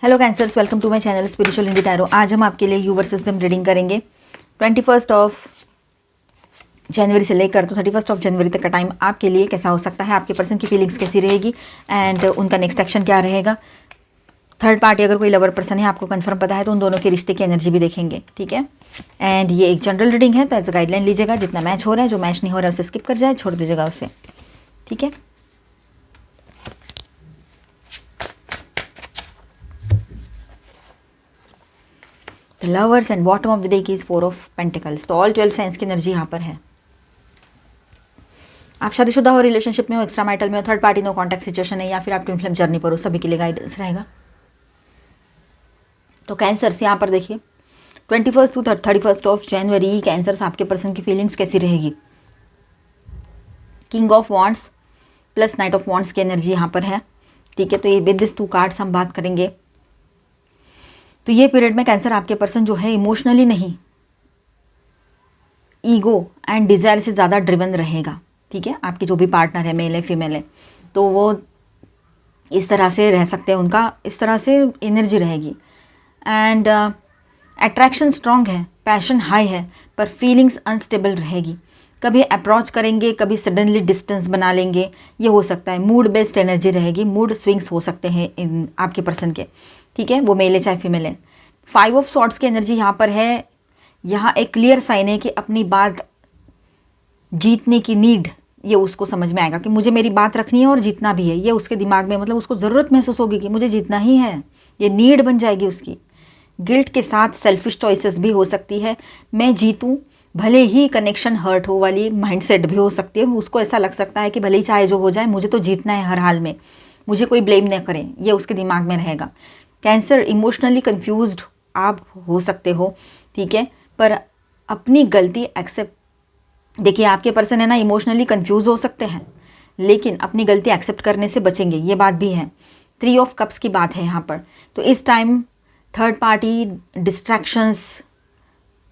Hello cancers, welcome to my channel spiritual Hindi tarot. आज हम आपके लिए यू वर्सेस देम रीडिंग करेंगे 21 जनवरी से लेकर तो 31 जनवरी तक का टाइम आपके लिए कैसा हो सकता है, आपके पर्सन की फीलिंग्स कैसी रहेगी एंड उनका नेक्स्ट एक्शन क्या रहेगा। थर्ड पार्टी अगर कोई लवर पर्सन है, आपको कंफर्म पता है तो उन दोनों के रिश्ते की एनर्जी भी देखेंगे, ठीक है। एंड ये एक जनरल रीडिंग है तो एज अ गाइडलाइन लीजिएगा, जितना मैच हो रहा है, जो मैच नहीं हो रहा है उसे स्किप कर जाए, छोड़ दीजिएगा उसे, ठीक है। Lovers and bottom of the day की इज 4 ऑफ पेंटिकल्स। तो ऑल 12 साइंस की एनर्जी यहाँ पर है। आप शादीशुदा हो, रिलेशनशिप में हो, एक्स्ट्रा माइटल में हो, third party no contact situation है, या फिर आप ट्विन फ्लेम जर्नी पर हो, सभी के लिए गाइडेंस रहेगा। तो कैंसर्स यहाँ पर देखिए 21 टू 31 जनवरी कैंसर्स आपके पर्सन की फीलिंग्स कैसी रहेगी। King of wands plus night of wands की एनर्जी यहाँ पर है, ठीक है। तो ये विद दिस 2 कार्ड्स हम बात करेंगे। तो ये पीरियड में कैंसर आपके पर्सन जो है इमोशनली नहीं, ईगो एंड डिज़ायर से ज़्यादा ड्रिवन रहेगा, ठीक है। आपके जो भी पार्टनर है, मेल है फीमेल है, तो वो इस तरह से रह सकते हैं, उनका इस तरह से एनर्जी रहेगी। एंड अट्रैक्शन स्ट्रॉन्ग है, पैशन हाई है, पर फीलिंग्स अनस्टेबल रहेगी। कभी अप्रोच करेंगे, कभी सडनली डिस्टेंस बना लेंगे, ये हो सकता है। मूड बेस्ड एनर्जी रहेगी, मूड स्विंग्स हो सकते हैं इन आपके पर्सन के, ठीक है, वो मेल है चाहे फीमेल है। 5 ऑफ सॉर्ड्स की एनर्जी यहाँ पर है। यहाँ एक क्लियर साइन है कि अपनी बात जीतने की नीड, ये उसको समझ में आएगा कि मुझे मेरी बात रखनी है और जीतना भी है। ये उसके दिमाग में, मतलब उसको ज़रूरत महसूस होगी कि मुझे जीतना ही है, ये नीड बन जाएगी उसकी। गिल्ट के साथ सेल्फिश चॉइसेस भी हो सकती है, मैं जीतूँ भले ही कनेक्शन हर्ट हो वाली माइंडसेट भी हो सकती है। उसको ऐसा लग सकता है कि भले ही चाहे जो हो जाए, मुझे तो जीतना है हर हाल में, मुझे कोई ब्लेम न करे, ये उसके दिमाग में रहेगा। कैंसर इमोशनली कंफ्यूज्ड आप हो सकते हो, ठीक है, पर अपनी गलती एक्सेप्ट, देखिए आपके पर्सन है ना, इमोशनली कंफ्यूज हो सकते हैं लेकिन अपनी गलती एक्सेप्ट करने से बचेंगे, ये बात भी है। 3 ऑफ कप्स की बात है यहाँ पर। तो इस time third party distractions,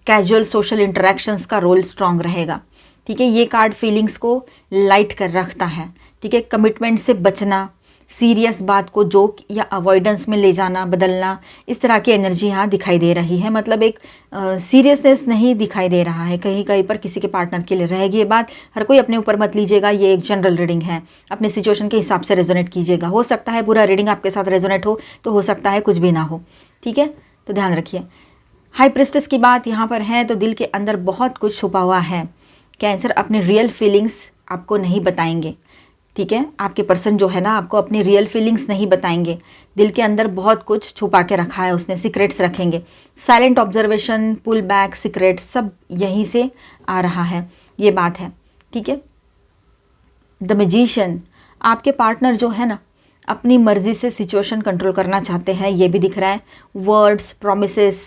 casual social interactions का रोल स्ट्रॉन्ग रहेगा, ठीक है। ये कार्ड फीलिंग्स को लाइट कर रखता है, ठीक है। कमिटमेंट से बचना, सीरियस बात को जोक या अवॉइडेंस में ले जाना, बदलना, इस तरह की एनर्जी यहाँ दिखाई दे रही है। मतलब एक सीरियसनेस नहीं दिखाई दे रहा है, कहीं कहीं पर किसी के पार्टनर के लिए रहेगी ये बात। हर कोई अपने ऊपर मत लीजिएगा, ये एक जनरल रीडिंग है, अपने सिचुएशन के हिसाब से रेजोनेट कीजिएगा। हो सकता है पूरा रीडिंग आपके साथ रेजोनेट हो, तो हो सकता है कुछ भी ना हो, ठीक है, तो ध्यान रखिए। हाई प्रिस्टेस की बात यहाँ पर है, तो दिल के अंदर बहुत कुछ छुपा हुआ है। कैंसर अपने रियल फीलिंग्स आपको नहीं बताएंगे, ठीक है। आपके पर्सन जो है ना, आपको अपनी रियल फीलिंग्स नहीं बताएंगे, दिल के अंदर बहुत कुछ छुपा के रखा है उसने, सीक्रेट्स रखेंगे। Silent observation, pull back, secrets, सब यहीं से आ रहा है, ये बात है, ठीक है। द मैजिशियन, आपके पार्टनर जो है ना, अपनी मर्जी से सिचुएशन कंट्रोल करना चाहते हैं, ये भी दिख रहा है। वर्ड्स, प्रोमिसेस,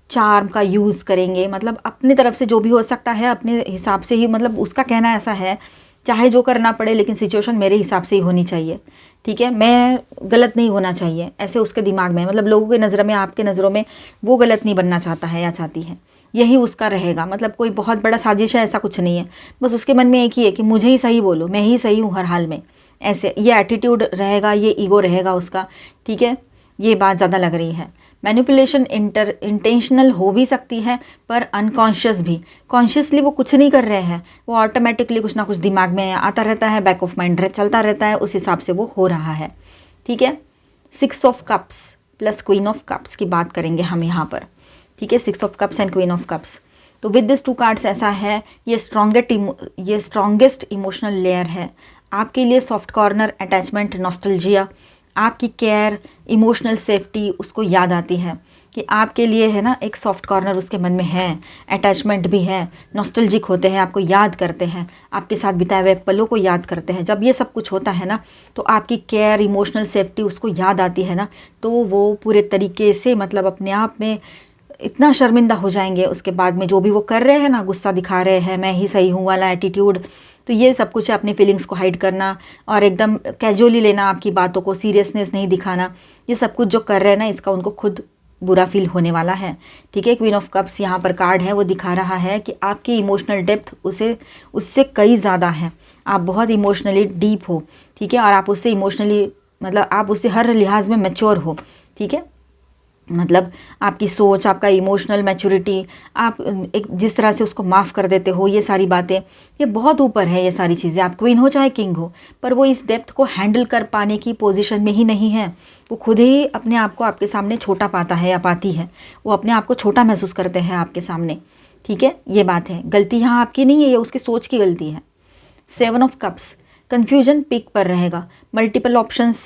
चार्म का यूज़ करेंगे, मतलब अपनी तरफ से जो भी हो सकता है अपने हिसाब से ही, मतलब उसका कहना ऐसा है चाहे जो करना पड़े लेकिन सिचुएशन मेरे हिसाब से ही होनी चाहिए, ठीक है, मैं गलत नहीं होना चाहिए, ऐसे उसके दिमाग में, मतलब लोगों की नज़र में, आपके नज़रों में वो गलत नहीं बनना चाहता है या चाहती है, यही उसका रहेगा। मतलब कोई बहुत बड़ा साजिश है ऐसा कुछ नहीं है, बस उसके मन में एक ही है कि मुझे ही सही बोलो, मैं ही सही हूँ हर हाल में, ऐसे ये एटीट्यूड रहेगा, ये ईगो रहेगा उसका, ठीक है। ये बात ज़्यादा लग रही है। मैनिपुलेशन इंटेंशनल हो भी सकती है, पर अनकॉन्शियस भी। कॉन्शियसली वो कुछ नहीं कर रहे हैं, वो ऑटोमेटिकली कुछ ना कुछ दिमाग में आता रहता है, बैक ऑफ माइंड चलता रहता है, उस हिसाब से वो हो रहा है, ठीक है। 6 of cups plus queen of cups की बात करेंगे हम यहाँ पर, ठीक है। 6 of cups and queen of cups. तो विद दिस 2 कार्ड्स ऐसा है, ये स्ट्रॉन्गेस्ट इमोशनल लेयर है आपके लिए। सॉफ्ट कॉर्नर, अटैचमेंट, नॉस्टैल्जिया, आपकी केयर, इमोशनल सेफ्टी उसको याद आती है कि आपके लिए है ना एक सॉफ्ट कॉर्नर उसके मन में है, अटैचमेंट भी है, नॉस्टैल्जिक होते हैं, आपको याद करते हैं, आपके साथ बिताए हुए पलों को याद करते हैं। जब ये सब कुछ होता है ना, तो आपकी केयर, इमोशनल सेफ्टी उसको याद आती है ना, तो वो पूरे तरीके से, मतलब अपने आप में इतना शर्मिंदा हो जाएंगे उसके बाद में, जो भी वो कर रहे हैं ना, गुस्सा दिखा रहे हैं, मैं ही सही हूँ वाला एटीट्यूड, तो ये सब कुछ है। अपनी फीलिंग्स को हाइड करना और एकदम कैजुअली लेना आपकी बातों को, सीरियसनेस नहीं दिखाना, ये सब कुछ जो कर रहे हैं ना, इसका उनको खुद बुरा फील होने वाला है, ठीक है। क्वीन ऑफ कप्स यहाँ पर कार्ड है, वो दिखा रहा है कि आपकी इमोशनल डेप्थ उससे कई ज़्यादा है, आप बहुत इमोशनली डीप हो, ठीक है, और आप उससे इमोशनली, मतलब आप उससे हर लिहाज में मैच्योर हो, ठीक है। मतलब आपकी सोच, आपका इमोशनल मैच्योरिटी, आप एक जिस तरह से उसको माफ़ कर देते हो, ये सारी बातें, ये बहुत ऊपर है। ये सारी चीज़ें, आप क्वीन हो चाहे किंग हो, पर वो इस डेप्थ को हैंडल कर पाने की पोजीशन में ही नहीं है। वो खुद ही अपने आप को आपके सामने छोटा पाता है या पाती है। वो अपने आप को छोटा महसूस करते हैं आपके सामने, ठीक है। ये बात है, गलती यहाँ आपकी नहीं है, ये उसकी सोच की गलती है। 7 ऑफ कप्स, कन्फ्यूजन पीक पर रहेगा, मल्टीपल ऑप्शंस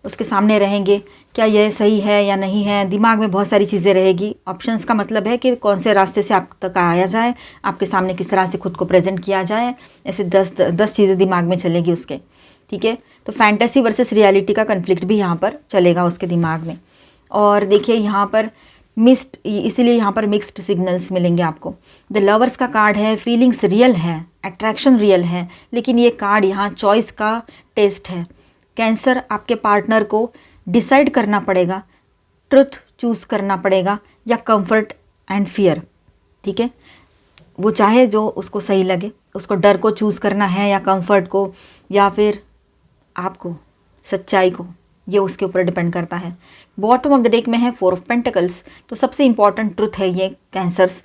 उसके सामने रहेंगे, क्या यह सही है या नहीं है, दिमाग में बहुत सारी चीज़ें रहेगी। ऑप्शंस का मतलब है कि कौन से रास्ते से आप तक आया जाए, आपके सामने किस तरह से खुद को प्रेजेंट किया जाए, ऐसे 10 चीज़ें दिमाग में चलेगी उसके, ठीक है। तो फैंटेसी वर्सेस रियलिटी का कन्फ्लिक्ट भी यहाँ पर चलेगा उसके दिमाग में। और देखिए यहाँ पर इसीलिए यहाँ पर मिक्स्ड सिग्नल्स मिलेंगे आपको। द लवर्स का कार्ड है, फीलिंग्स रियल है, अट्रैक्शन रियल है, लेकिन ये कार्ड यहाँ चॉइस का टेस्ट है। कैंसर, आपके पार्टनर को डिसाइड करना पड़ेगा, ट्रुथ चूज़ करना पड़ेगा या कंफर्ट एंड फियर, ठीक है। वो चाहे जो उसको सही लगे, उसको डर को चूज़ करना है या कंफर्ट को या फिर आपको सच्चाई को, ये उसके ऊपर डिपेंड करता है। बॉटम ऑफ द डेक में है 4 ऑफ पेंटिकल्स। तो सबसे इम्पॉर्टेंट ट्रुथ है ये कैंसर्स,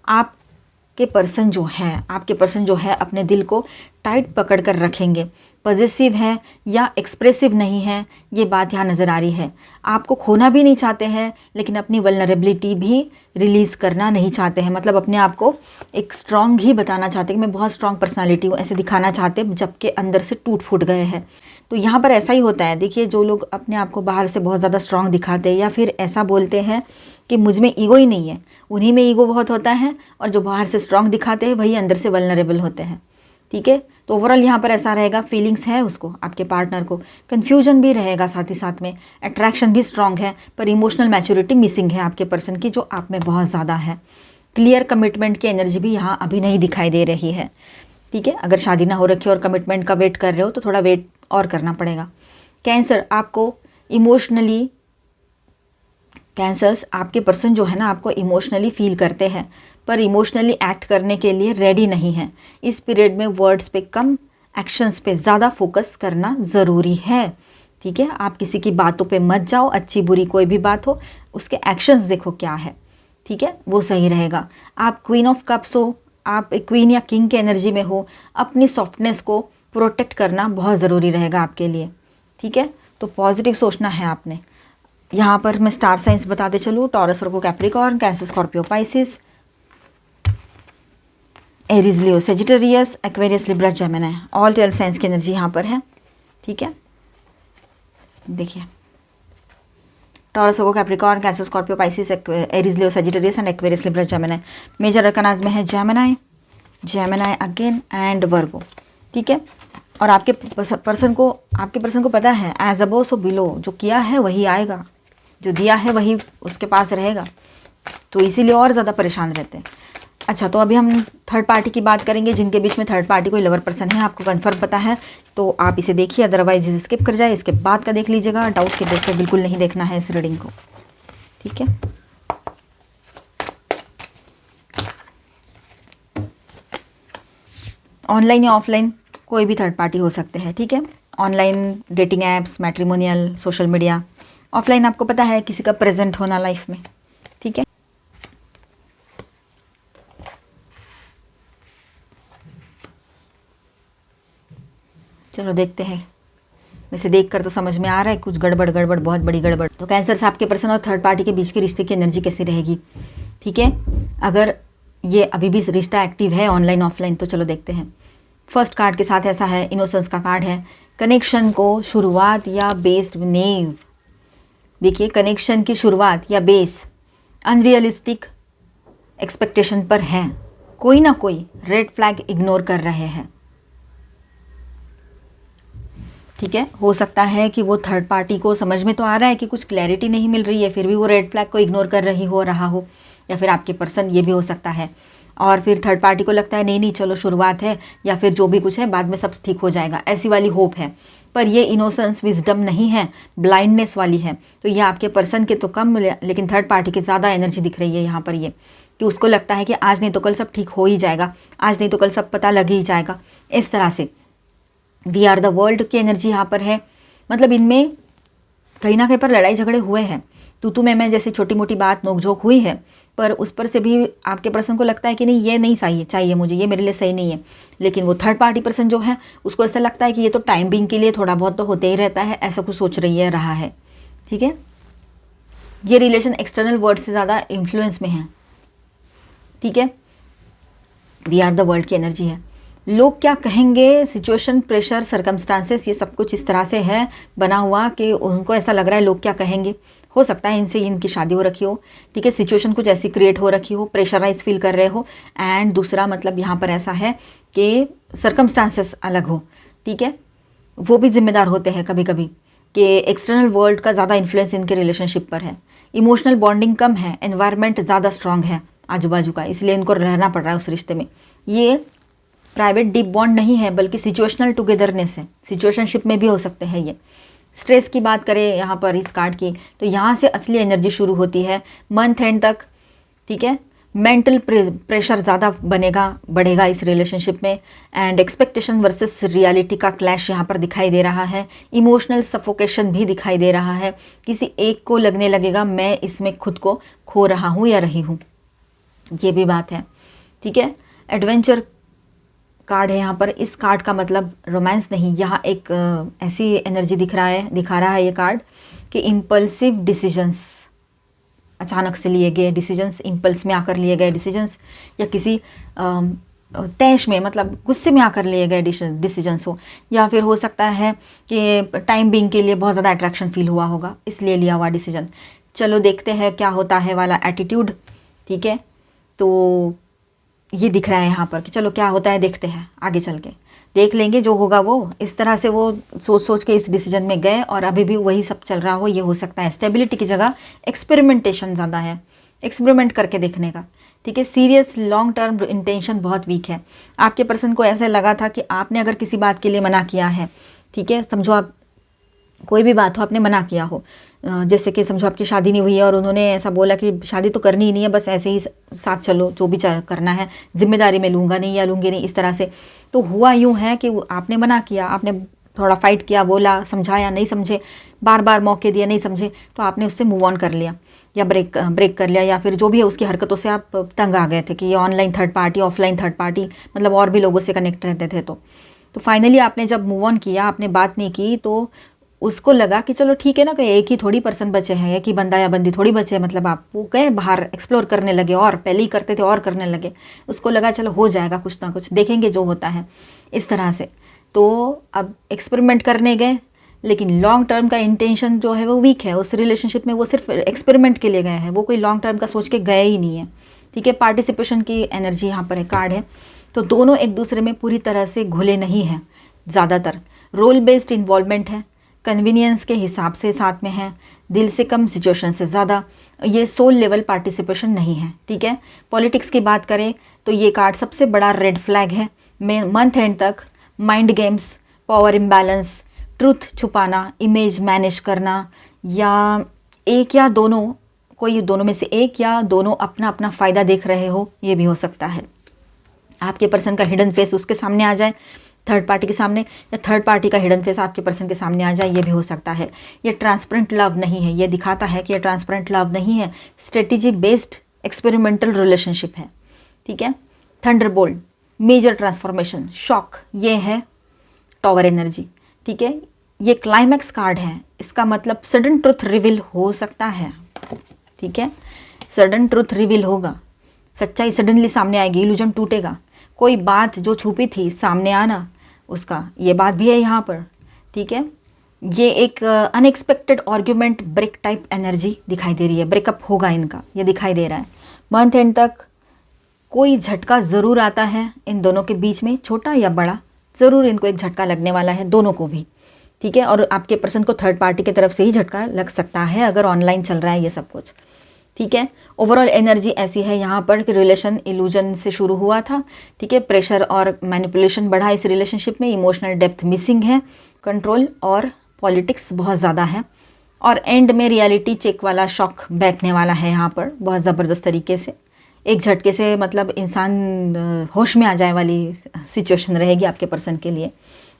आपके पर्सन जो है अपने दिल को टाइट पकड़ कर रखेंगे। पॉजिटिव है या एक्सप्रेसिव नहीं है, ये बात यहाँ नज़र आ रही है। आपको खोना भी नहीं चाहते हैं, लेकिन अपनी वल्नरेबिलिटी भी रिलीज़ करना नहीं चाहते हैं। मतलब अपने आप को एक स्ट्रॉन्ग ही बताना चाहते हैं कि मैं बहुत स्ट्रॉन्ग पर्सनालिटी हूँ, ऐसे दिखाना चाहते, जबकि अंदर से टूट फूट गए हैं। तो यहाँ पर ऐसा ही होता है। देखिए, जो लोग अपने आप को बाहर से बहुत ज़्यादा स्ट्रॉन्ग दिखाते हैं या फिर ऐसा बोलते हैं कि मुझ में ईगो ही नहीं है, उन्हीं में ईगो बहुत होता है, और जो बाहर से स्ट्रॉन्ग दिखाते हैं वही अंदर से वल्नरेबल होते हैं, ठीक है। तो ओवरऑल यहाँ पर ऐसा रहेगा, फीलिंग्स है उसको, आपके पार्टनर को, कन्फ्यूजन भी रहेगा साथ ही साथ में, अट्रैक्शन भी स्ट्रॉन्ग है, पर इमोशनल मैच्योरिटी मिसिंग है आपके पर्सन की, जो आप में बहुत ज़्यादा है। क्लियर कमिटमेंट की एनर्जी भी यहाँ अभी नहीं दिखाई दे रही है, ठीक है। अगर शादी ना हो रखी और कमिटमेंट का वेट कर रहे हो तो थोड़ा वेट और करना पड़ेगा। कैंसर, आपको इमोशनली, कैंसर्स आपके पर्सन जो है ना, आपको इमोशनली फील करते हैं, पर इमोशनली एक्ट करने के लिए रेडी नहीं है। इस पीरियड में वर्ड्स पे कम, एक्शंस पे ज़्यादा फोकस करना ज़रूरी है, ठीक है। आप किसी की बातों पे मत जाओ, अच्छी बुरी कोई भी बात हो, उसके एक्शंस देखो क्या है, ठीक है, वो सही रहेगा। आप क्वीन ऑफ कप्स हो, आप एक क्वीन या किंग के एनर्जी में हो, अपनी सॉफ्टनेस को प्रोटेक्ट करना बहुत ज़रूरी रहेगा आपके लिए, ठीक है। तो पॉजिटिव सोचना है आपने। यहाँ पर मैं स्टार साइंस बताते चलूँ, Taurus, Virgo, Capricorn, Cancer, Scorpio, Pisces, Aries, Leo, Sagittarius, Aquarius, Libra, Gemini, all 12 signs की एनर्जी यहाँ पर है, ठीक है। देखिए, Taurus, Virgo, Capricorn, Cancer, Scorpio, Pisces, Aries, Leo, Sagittarius and Aquarius, Libra, Gemini. Major arcanas में है Gemini, Gemini again and Virgo, ठीक है। और आपके पर्सन को पता है, एज अबो सो बिलो, जो किया है वही आएगा, जो दिया है वही उसके पास रहेगा, तो इसीलिए और ज़्यादा परेशान रहते हैं। अच्छा, तो अभी हम थर्ड पार्टी की बात करेंगे, जिनके बीच में थर्ड पार्टी कोई लवर पर्सन है, आपको कंफर्म पता है तो आप इसे देखिए, अदरवाइज इसे स्किप कर जाए, इसके बाद का देख लीजिएगा। डाउट के बेस पे बिल्कुल नहीं देखना है इस रीडिंग को, ठीक है। ऑनलाइन या ऑफलाइन कोई भी थर्ड पार्टी हो सकते हैं, ठीक है। Online dating apps, matrimonial, social media. Offline आपको पता है किसी का प्रेजेंट होना लाइफ में, ठीक है। चलो देखते हैं, वैसे देखकर तो समझ में आ रहा है कुछ गड़बड़, बहुत बड़ी गड़बड़। तो कैंसर से आपके पर्सन और थर्ड पार्टी के बीच के रिश्ते की एनर्जी कैसी रहेगी, ठीक है। अगर ये अभी भी रिश्ता एक्टिव है ऑनलाइन ऑफलाइन, तो चलो देखते हैं। फर्स्ट कार्ड के साथ ऐसा है, इनोसेंस का कार्ड है, कनेक्शन को शुरुआत या बेस्ड नींव। देखिए, कनेक्शन की शुरुआत या बेस अनरियलिस्टिक एक्सपेक्टेशन पर है, कोई ना कोई रेड फ्लैग इग्नोर कर रहे हैं, ठीक है। हो सकता है कि वो थर्ड पार्टी को समझ में तो आ रहा है कि कुछ क्लैरिटी नहीं मिल रही है, फिर भी वो रेड फ्लैग को इग्नोर कर रहा हो, या फिर आपके पर्सन, ये भी हो सकता है। और फिर थर्ड पार्टी को लगता है नहीं चलो शुरुआत है, या फिर जो भी कुछ है बाद में सब ठीक हो जाएगा, ऐसी वाली होप है। पर ये इनोसेंस, विजडम नहीं है, ब्लाइंडनेस वाली है। तो ये आपके पर्सन के तो कम, लेकिन थर्ड पार्टी की ज़्यादा एनर्जी दिख रही है यहाँ पर, ये कि उसको लगता है कि आज नहीं तो कल सब ठीक हो ही जाएगा, आज नहीं तो कल सब पता लग ही जाएगा, इस तरह से। वी आर द वर्ल्ड की एनर्जी यहाँ पर है, मतलब इनमें कहीं ना कहीं पर लड़ाई झगड़े हुए हैं, तू मैं जैसे छोटी मोटी बात नोकझोंक हुई है, पर उस पर से भी आपके पर्सन को लगता है कि नहीं ये नहीं चाहिए मुझे, ये मेरे लिए सही नहीं है। लेकिन वो थर्ड पार्टी पर्सन जो है उसको ऐसा लगता है कि ये तो टाइम बीइंग के लिए थोड़ा बहुत तो होते ही रहता है, ऐसा कुछ सोच रहा है। ठीक है, ये रिलेशन एक्सटर्नल वर्ल्ड से ज़्यादा इन्फ्लुएंस में है। ठीक है, वी आर द वर्ल्ड की एनर्जी है। लोग क्या कहेंगे, सिचुएशन, प्रेशर, सर्कमस्टांसेस, ये सब कुछ इस तरह से है बना हुआ कि उनको ऐसा लग रहा है लोग क्या कहेंगे। हो सकता है इनसे इनकी शादी हो रखी हो। ठीक है, सिचुएशन कुछ ऐसी क्रिएट हो रखी हो, प्रेशराइज फील कर रहे हो। एंड दूसरा मतलब यहाँ पर ऐसा है कि सर्कमस्टांसेस अलग हो। ठीक है, वो भी जिम्मेदार होते हैं कभी कभी कि एक्सटर्नल वर्ल्ड का ज़्यादा इन्फ्लुएंस इनके रिलेशनशिप पर है। इमोशनल बॉन्डिंग कम है, एनवायरनमेंट ज़्यादा स्ट्रांग है आजू बाजू का, इसलिए इनको रहना पड़ रहा है उस रिश्ते में। ये प्राइवेट डीप बॉन्ड नहीं है बल्कि सिचुएशनल टुगेदरनेस है, सिचुएशनशिप में भी हो सकते हैं ये। स्ट्रेस की बात करें यहाँ पर इस कार्ड की, तो यहाँ से असली एनर्जी शुरू होती है मंथ एंड तक। ठीक है, मेंटल प्रेशर ज़्यादा बढ़ेगा इस रिलेशनशिप में। एंड एक्सपेक्टेशन वर्सेस रियलिटी का क्लैश यहाँ पर दिखाई दे रहा है। इमोशनल सफोकेशन भी दिखाई दे रहा है। किसी एक को लगने लगेगा मैं इसमें खुद को खो रहा हूँ या रही हूँ, ये भी बात है। ठीक है, एडवेंचर कार्ड है यहाँ पर। इस कार्ड का मतलब रोमांस नहीं, यहाँ एक ऐसी एनर्जी दिखा रहा है ये कार्ड कि इम्पल्सिव डिसीजंस, अचानक से लिए गए डिसीजंस, इम्पल्स में आकर लिए गए डिसीजंस, या किसी तैश में मतलब गुस्से में आकर लिए गए डिसीजंस हो, या फिर हो सकता है कि टाइम बीइंग के लिए बहुत ज़्यादा अट्रैक्शन फील हुआ होगा इसलिए लिया हुआ डिसीजन। चलो देखते हैं क्या होता है वाला एटीट्यूड। ठीक है, तो ये दिख रहा है यहाँ पर कि चलो क्या होता है देखते हैं, आगे चल के देख लेंगे जो होगा वो। इस तरह से वो सोच के इस डिसीजन में गए और अभी भी वही सब चल रहा हो, ये हो सकता है। स्टेबिलिटी की जगह एक्सपेरिमेंटेशन ज़्यादा है, एक्सपेरिमेंट करके देखने का। ठीक है, सीरियस लॉन्ग टर्म इंटेंशन बहुत वीक है। आपके पर्सन को ऐसा लगा था कि आपने अगर किसी बात के लिए मना किया है, ठीक है, समझो आप कोई भी बात हो आपने मना किया हो, जैसे कि समझो आपकी शादी नहीं हुई है और उन्होंने ऐसा बोला कि शादी तो करनी ही नहीं है, बस ऐसे ही साथ चलो, जो भी करना है, जिम्मेदारी में लूँगा नहीं या लूँगी नहीं, इस तरह से। तो हुआ यूँ है कि आपने मना किया, आपने थोड़ा फाइट किया, बोला, समझाया, नहीं समझे, बार बार मौके दिए, नहीं समझे, तो आपने उससे मूव ऑन कर लिया या ब्रेक कर लिया, या फिर जो भी है उसकी हरकतों से आप तंग आ गए थे कि ये online third party, offline third party, मतलब और भी लोगों से कनेक्ट रहते थे। तो फाइनली आपने जब मूव ऑन किया, आपने बात नहीं की, तो उसको लगा कि चलो ठीक है ना, कि एक ही थोड़ी पर्सन बचे हैं, एक ही बंदा या बंदी थोड़ी बचे हैं, मतलब आप वो गए बाहर एक्सप्लोर करने लगे, और पहले ही करते थे और करने लगे। उसको लगा चलो हो जाएगा, कुछ ना कुछ देखेंगे जो होता है, इस तरह से। तो अब एक्सपेरिमेंट करने गए, लेकिन लॉन्ग टर्म का इंटेंशन जो है वो वीक है उस रिलेशनशिप में। वो सिर्फ एक्सपेरिमेंट के लिए गए हैं, वो कोई लॉन्ग टर्म का सोच के गए ही नहीं है। ठीक है, पार्टिसिपेशन की एनर्जी यहाँ पर है, कार्ड है। तो दोनों एक दूसरे में पूरी तरह से घुले नहीं हैं, ज़्यादातर रोल बेस्ड इन्वॉल्वमेंट है, कन्वीनियंस के हिसाब से साथ में है, दिल से कम, सिचुएशन से ज़्यादा। ये सोल लेवल पार्टिसिपेशन नहीं है। ठीक है, पॉलिटिक्स की बात करें तो ये कार्ड सबसे बड़ा रेड फ्लैग है। मंथ एंड तक mind games, power imbalance, truth छुपाना, इमेज मैनेज करना, या एक या दोनों, कोई दोनों में से एक या दोनों अपना अपना फ़ायदा देख रहे हो, ये भी हो सकता है। आपके पर्सन का हिडन फेस उसके सामने आ जाए थर्ड पार्टी के सामने, या थर्ड पार्टी का हिडन फेस आपके पर्सन के सामने आ जाए, ये भी हो सकता है। ये ट्रांसपेरेंट लव नहीं है, ये दिखाता है कि ये ट्रांसपेरेंट लव नहीं है, स्ट्रेटेजी बेस्ड एक्सपेरिमेंटल रिलेशनशिप है। ठीक है, थंडरबोल्ट, मेजर ट्रांसफॉर्मेशन, शॉक, ये है टॉवर एनर्जी। ठीक है, ये क्लाइमैक्स कार्ड है, इसका मतलब सडन ट्रुथ रिवील हो सकता है। ठीक है, सडन ट्रुथ रिवील होगा, सच्चाई सडनली सामने आएगी, इल्यूजन टूटेगा, कोई बात जो छुपी थी सामने आना उसका, ये बात भी है यहाँ पर। ठीक है, ये एक unexpected argument, break type energy दिखाई दे रही है, ब्रेकअप होगा इनका, ये दिखाई दे रहा है। मंथ एंड तक कोई झटका ज़रूर आता है इन दोनों के बीच में, छोटा या बड़ा, ज़रूर इनको एक झटका लगने वाला है, दोनों को भी। ठीक है, और आपके पर्सन को थर्ड पार्टी की तरफ से ही झटका लग सकता है अगर ऑनलाइन चल रहा है ये सब कुछ। ठीक है, ओवरऑल एनर्जी ऐसी है यहाँ पर कि रिलेशन इल्यूजन से शुरू हुआ था। ठीक है, प्रेशर और मैनिपुलेशन बढ़ा इस रिलेशनशिप में, इमोशनल डेप्थ मिसिंग है, कंट्रोल और पॉलिटिक्स बहुत ज़्यादा है, और एंड में रियलिटी चेक वाला शॉक बैठने वाला है यहाँ पर बहुत ज़बरदस्त तरीके से। एक झटके से मतलब इंसान होश में आ जाए वाली सिचुएशन रहेगी आपके पर्सन के लिए।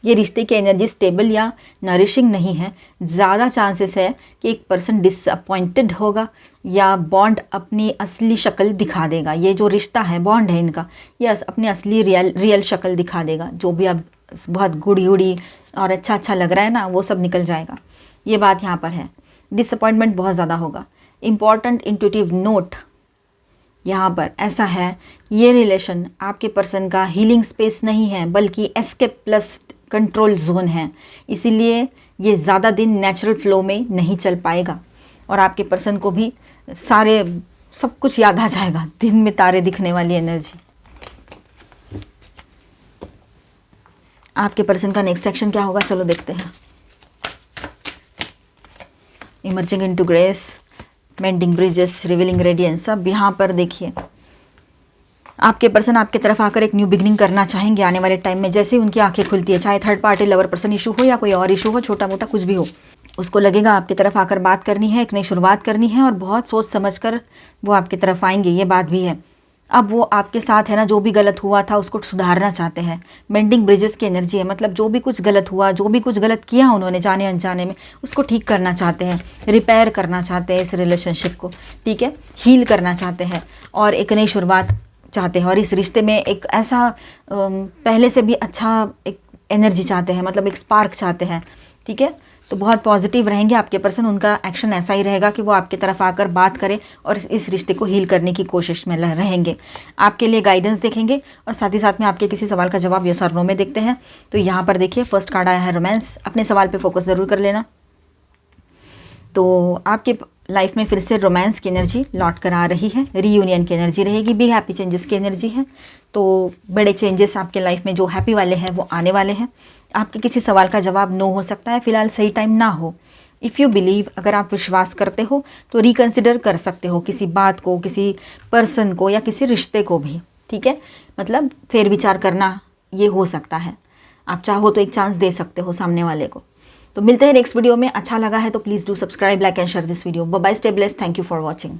ये रिश्ते की एनर्जी स्टेबल या नरिशिंग नहीं है। ज़्यादा चांसेस है कि एक पर्सन डिसअपॉइंटेड होगा या बॉन्ड अपनी असली शक्ल दिखा देगा। ये जो रिश्ता है, बॉन्ड है इनका, ये अपनी असली रियल शक्ल दिखा देगा। जो भी अब बहुत गुड़ी गुड़ी और अच्छा लग रहा है ना, वो सब निकल जाएगा। ये बात यहाँ पर है। डिसअपॉइंटमेंट बहुत ज़्यादा होगा। इम्पॉर्टेंट इंट्यूटिव नोट यहाँ पर ऐसा है, ये रिलेशन आपके पर्सन का हीलिंग स्पेस नहीं है, बल्कि एस्केप प्लस कंट्रोल जोन है। इसीलिए ये ज़्यादा दिन नेचुरल फ्लो में नहीं चल पाएगा और आपके पर्सन को भी सब कुछ याद आ जाएगा। दिन में तारे दिखने वाली एनर्जी। आपके पर्सन का नेक्स्ट एक्शन क्या होगा, चलो देखते हैं। Emerging into grace, mending bridges, revealing radiance. अब यहाँ पर देखिए, आपके पर्सन आपके तरफ आकर एक न्यू बिगनिंग करना चाहेंगे आने वाले टाइम में। जैसे ही उनकी आंखें खुलती है, चाहे third party lover person issue हो या कोई और इशू हो, छोटा मोटा कुछ भी हो, उसको लगेगा आपकी तरफ आकर बात करनी है, एक नई शुरुआत करनी है और बहुत सोच समझ कर वो आपकी तरफ आएंगे। ये बात भी है। अब वो आपके साथ है ना, जो भी गलत हुआ था उसको सुधारना चाहते हैं। मेंडिंग ब्रिजेस की एनर्जी है, मतलब जो भी कुछ गलत हुआ, जो भी कुछ गलत किया उन्होंने जाने अनजाने में, उसको ठीक करना चाहते हैं, रिपेयर करना चाहते हैं इस रिलेशनशिप को, ठीक है, हील करना चाहते हैं और एक नई शुरुआत चाहते हैं। और इस रिश्ते में एक ऐसा पहले से भी अच्छा एक एनर्जी चाहते हैं, मतलब एक स्पार्क चाहते हैं, ठीक है। तो बहुत पॉजिटिव रहेंगे आपके पर्सन। उनका एक्शन ऐसा ही रहेगा कि वो आपकी तरफ आकर बात करे और इस रिश्ते को हील करने की कोशिश में रहेंगे। आपके लिए गाइडेंस देखेंगे और साथ ही साथ में आपके किसी सवाल का जवाब यस और नो में देखते हैं। तो यहाँ पर देखिए, फर्स्ट कार्ड आया है रोमांस। अपने सवाल पे फोकस ज़रूर कर लेना। तो आपके लाइफ में फिर से रोमांस की एनर्जी लौट कर आ रही है, रीयूनियन की एनर्जी रहेगी, बिग हैप्पी चेंजेस की एनर्जी है। तो बड़े चेंजेस आपके लाइफ में जो हैप्पी वाले हैं वो आने वाले हैं। आपके किसी सवाल का जवाब नो हो सकता है, फिलहाल सही टाइम ना हो। इफ़ यू बिलीव, अगर आप विश्वास करते हो तो रिकन्सिडर कर सकते हो किसी बात को, किसी पर्सन को या किसी रिश्ते को भी, ठीक है। मतलब फेर विचार करना ये हो सकता है। आप चाहो तो एक चांस दे सकते हो सामने वाले को। तो मिलते हैं नेक्स्ट वीडियो में। अच्छा लगा है तो please do subscribe, like and share this video. Bye bye, stay blessed, thank you for watching.